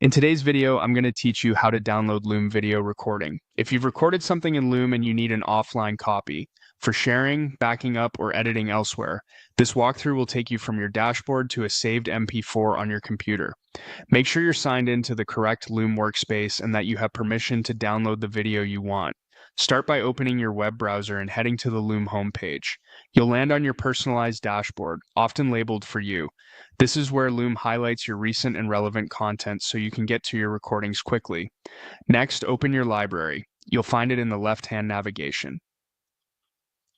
In today's video, I'm going to teach you how to download Loom video recording. If you've recorded something in Loom and you need an offline copy for sharing, backing up, or editing elsewhere, this walkthrough will take you from your dashboard to a saved MP4 on your computer. Make sure you're signed into the correct Loom workspace and that you have permission to download the video you want. Start by opening your web browser and heading to the Loom homepage. You'll land on your personalized dashboard, often labeled for you. This is where Loom highlights your recent and relevant content so you can get to your recordings quickly. Next, open your library. You'll find it in the left-hand navigation.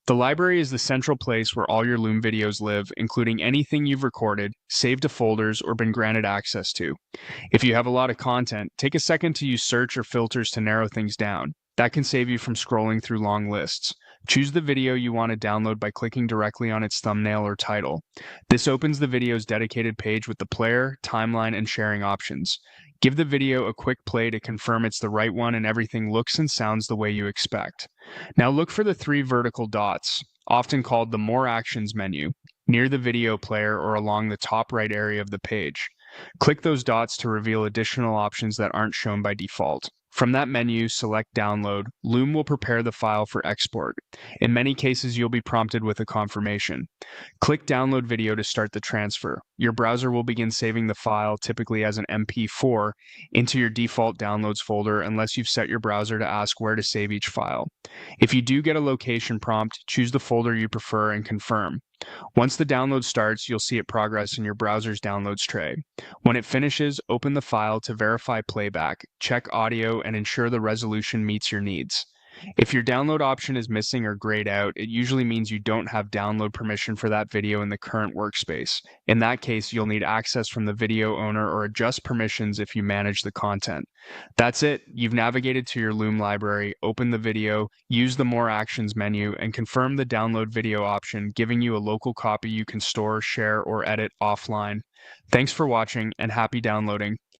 The library is the central place where all your Loom videos live, including anything you've recorded, saved to folders, or been granted access to. If you have a lot of content, take a second to use search or filters to narrow things down. That can save you from scrolling through long lists. Choose the video you want to download by clicking directly on its thumbnail or title. This opens the video's dedicated page with the player, timeline, and sharing options. Give the video a quick play to confirm it's the right one and everything looks and sounds the way you expect. Now look for the three vertical dots, often called the More Actions menu, near the video player or along the top right area of the page. Click those dots to reveal additional options that aren't shown by default. From that menu, select Download. Loom will prepare the file for export. In many cases, you'll be prompted with a confirmation. Click Download Video to start the transfer. Your browser will begin saving the file, typically as an MP4, into your default downloads folder unless you've set your browser to ask where to save each file. If you do get a location prompt, choose the folder you prefer and confirm. Once the download starts, you'll see it progress in your browser's downloads tray. When it finishes, open the file to verify playback, check audio, and ensure the resolution meets your needs. If your download option is missing or grayed out, it usually means you don't have download permission for that video in the current workspace. In that case, you'll need access from the video owner or adjust permissions if you manage the content. That's it. You've navigated to your Loom library, open the video, use the More Actions menu, and confirm the download video option, giving you a local copy you can store, share, or edit offline. Thanks for watching and happy downloading.